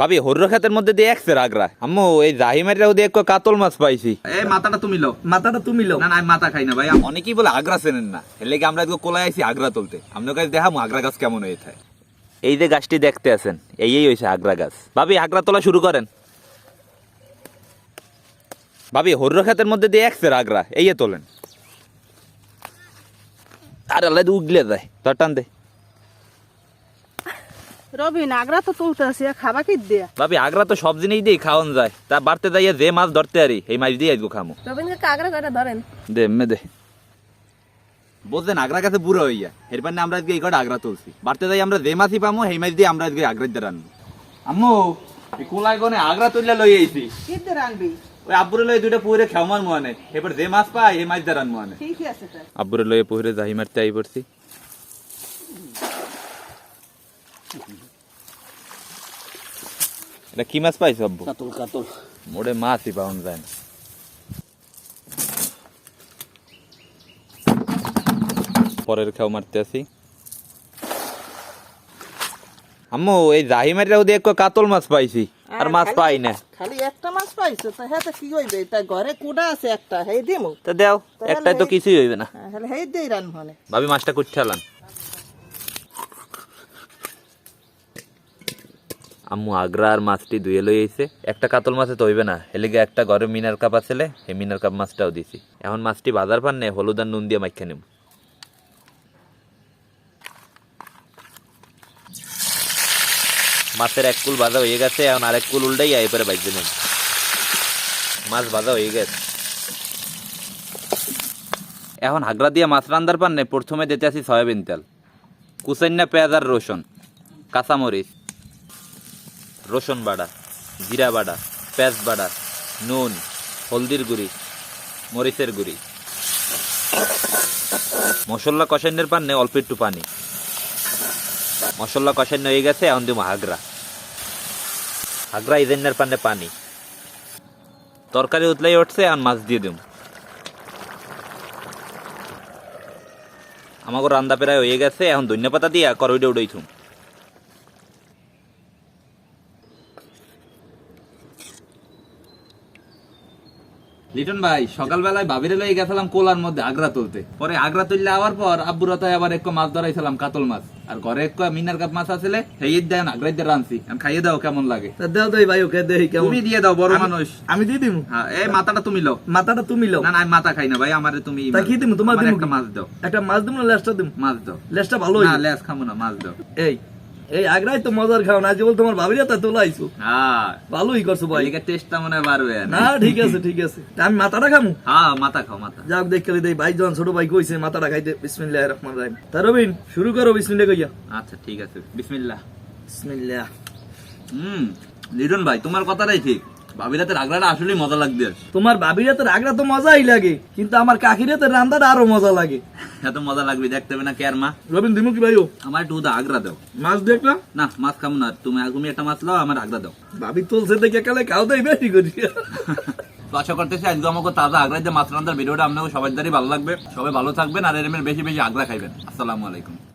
ভাবি হরর খাতের মধ্যে দিয়ে একসের আগ্রা আম্মু এই জাহিমারিরাও দিয়ে কাতল মাছ পাইছি। এই মাথাটা তুমি লো, মাথাটা তুমি লো। না না আমি মাথা খাই না ভাই। অনেকেই বলে আগ্রা চেনেন না, এর কি আমরা কোলায় আইছি আগ্রা তুলতে। আপনার কাছে দেখাবো আগ্রা গাছ কেমন হয়ে থাকে। এই যে গাছটি দেখতে আছেন এই হয়েছে আগ্রা গাছ। ভাবি আগ্রা তোলা শুরু করেন। ভাবি হরর খাতের মধ্যে দিয়ে একসের আগ্রা এই তোলেন। আর আল্লাহ উগলে যায় তোর টান দে। রবিন আগ্রা তো তুলতে আসি খাবা কি দিয়া? ভাবি আগ্রা তো সব জিনিস দিয়ে খাওয়ান যায়, তা বাড়তে যাইয়া যে মাছ ধরতে আরি এই মাছ দিয়ে আজকে খামো। রবিনকে আগ্রা কয়টা ধরেন দে মে দে। বুঝলেন আগ্রা কাছে বুড়ো হইয়া এরপর আমরা আজকে এই কটা আগ্রা তুলছি। বাড়তে যাই আমরা যে মাছই পামো এই মাছ দিয়ে আমরা আজকে আগ্রা দিয়ে রান্না। আম্মু এই কোলায় গনে আগ্রা তুললে লই আইছি। কি দিয়ে রানবি? ওই আব্বুরে লই দুইটা পুরে খেওয়ার মনে, এরপর যে মাছ পাই এই মাছ দিয়ে রান্না মনে। ঠিক আছে তাই। আব্বুরে লই পুরে জাহি মারতে আই পড়ছি। এটা কি মাছ পাইছো আব্বু? কাতল কাতল। মোড়ে মাছই পাওয়া যায় না। পরের খেও মারতে আসি। আম্মু এই জাহিমারিরাও দিয়ে কাতল মাছ পাইছি আর মাছ পাই না। খালি একটা মাছ পাইছো তা হ্যাঁ কি হইবে? তাই ঘরে কুড়া আছে একটা হেই দিমু। তা দেও একটাই তো কিছুই হইবে না। হ্যাঁ হেই দেই রান মানে। ভাবি মাছটা কুট ঠেলান। আম্মু আগ্রা আর মাছটি ধুয়ে লই আইছে। একটা কাতল মাছে তো হইবে না, এলিগে একটা ঘরে মিনার কাপ আছে, এই মিনার কাপ মাছটাও দিছি। এখন মাছটি বাজার পান নে হলুদ আর নুন দিয়ে মাইখা নেব। মাছের এক কুল ভাজা হয়ে গেছে, এখন আরেক কুল উল্টাই এরপরে বাইজে নেব। মাছ ভাজা হয়ে গেছে। এখন হাগরা দিয়ে মাছ রান্দার পান নে প্রথমে দিতে আসি সয়াবিন তেল, কুচাইনা পেঁয়াজ আর রসুন, কাঁচামরিচ, রসুন বাটা, জিরা বাটা, পেঁয়াজ বাটা, নুন, হলদির গুঁড়ি, মরিচের গুঁড়ি। মশলা কষাইনের পান্নে অল্প একটু পানি। মশলা কষাইন হয়ে গেছে, এখন দিব হাগরা। হাগরা ইজেন্নার পান্নে পানি। তরকারি উতলাই উঠছে, এখন মাছ দিয়ে দিব। আমাকে রান্না প্রায় হয়ে গেছে, এখন ধনিয়া পাতা দিয়া করইডে উড়াইছুম। লিটন ভাই সকালবেলায় ভাবিরে লই গেছিলাম কোলার মধ্যে আগ্রা তুলতে। পরে আগ্রা তুললে আওয়ার পর আব্বুরা তো আবার এক মাছ ধরাইছিলাম কাতল মাছ, আর ঘরে এক মিনার কাপ মাছ আছে সেই দেন আগ্রাই দিয়ে রানছি। আমি খাইয়ে দাও কেমন লাগে? দাও দেই ভাই ওকে দেই কেমন। তুমি দিয়ে দাও বড় মানুষ। আমি দিয়ে দিমু। হ্যাঁ এই মাথাটা তুমি লও। মাথাটা তুমি লও। না না আমি মাথা খাই না ভাই, আমারে তুমি। তা কি দিমু? তোমার দিমু একটা মাছ দাও। একটা মাছ দিমু না লেজটা দিমু? মাছ দাও। লেজটা ভালো না হইছে। লেজ খামু না, মাছ দাও। এই এই আগ্রাই তো মজার খাও না, আজ বল তোমার ভাবিরা তা তোলাইছো। হ্যাঁ ভালোই করছো ভাই। এদিকে টেস্টটা মনে হয় বাড়বে না ঠিক আছে ঠিক আছে। তা আমি মাথাটা খামু। হ্যাঁ মাথা খাও মাথা। যাক দেখলে দেই ভাই যখন ছোট ভাই কইছে মাথাটা খাইতে। বিসমিল্লাহির রহমানির রহিম। তা রবিন শুরু করো বিসমিল্লাহ কইয়া। আচ্ছা ঠিক আছে বিসমিল্লাহ। বিসমিল্লাহ। লিটন ভাই তোমার কথাটাই ঠিক, ভাবিরাতে আগ্রাটা আসলেই মজা লাগবে। তোমার ভাবিরা তো আগ্রা তো মজাই লাগে, কিন্তু আমার কাকিরা তো রান্নাটা আরো মজা লাগে। এত মজা লাগবে দেখতে হবে না কেয়ার মা। রবিন দিমু কি ভাইও? আমার একটু আগ্রা দাও। মাছ দেখলাম না মাছ খাবো না, তুমি একটা মাছ লাও, আমার আগ্রা দাও। ভাবি তুলছে দেখে কালে খাও দেই বেশি করি। তো আশা করতেছি আজকে আমাকে তাজা আগ্রায় যে মাছ রান্নার ভিডিওটা আপনাকে সবাই দ্বারাই ভালো লাগবে। সবাই ভালো থাকবেন আর এরমের বেশি বেশি আগ্রা খাইবেন। আসসালামু আলাইকুম।